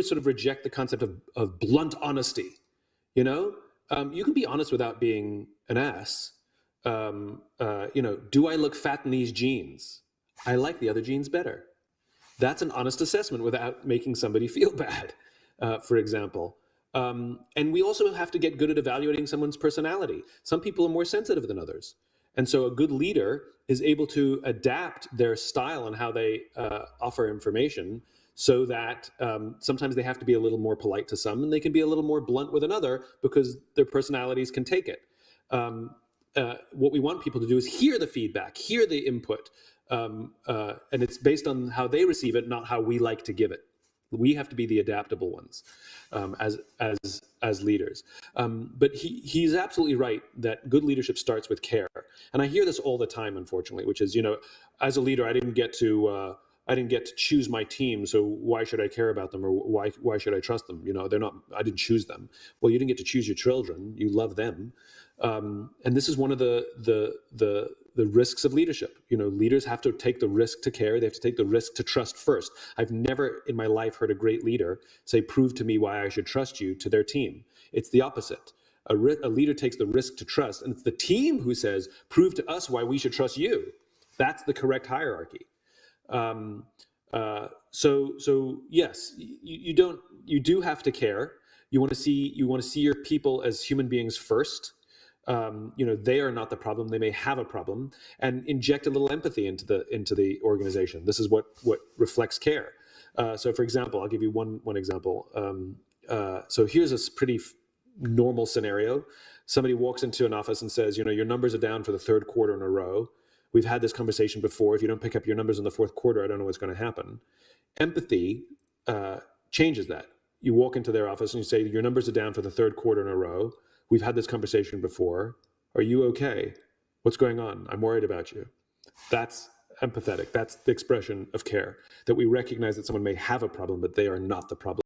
sort of reject the concept of blunt honesty. You know, you can be honest without being an ass. You know, do I look fat in these jeans? I like the other jeans better. That's an honest assessment without making somebody feel bad, for example. And we also have to get good at evaluating someone's personality. Some people are more sensitive than others. And so a good leader is able to adapt their style and how they offer information so that sometimes they have to be a little more polite to some and they can be a little more blunt with another because their personalities can take it. What we want people to do is hear the feedback, hear the input, and it's based on how they receive it, not how we like to give it. We have to be the adaptable ones as leaders. But he's absolutely right that good leadership starts with care. And I hear this all the time, unfortunately, which is, you know, as a leader, I didn't get to choose my team, so why should I care about them, or why should I trust them? You know, I didn't choose them. Well, you didn't get to choose your children. You love them. And this is one of the risks of leadership. You know, leaders have to take the risk to care. They have to take the risk to trust first. I've never in my life heard a great leader say, prove to me why I should trust you, to their team. It's the opposite. A leader takes the risk to trust, and it's the team who says, prove to us why we should trust you. That's the correct hierarchy. So yes, you do have to care. You want to see your people as human beings first. You know, they are not the problem. They may have a problem, and inject a little empathy into the organization. This is what reflects care. So, for example, I'll give you one example. So here's a pretty normal scenario. Somebody walks into an office and says, you know, your numbers are down for the third quarter in a row. We've had this conversation before. If you don't pick up your numbers in the fourth quarter, I don't know what's going to happen. Empathy changes that. You walk into their office and you say, your numbers are down for the third quarter in a row. We've had this conversation before. Are you okay? What's going on? I'm worried about you. That's empathetic. That's the expression of care, that we recognize that someone may have a problem, but they are not the problem.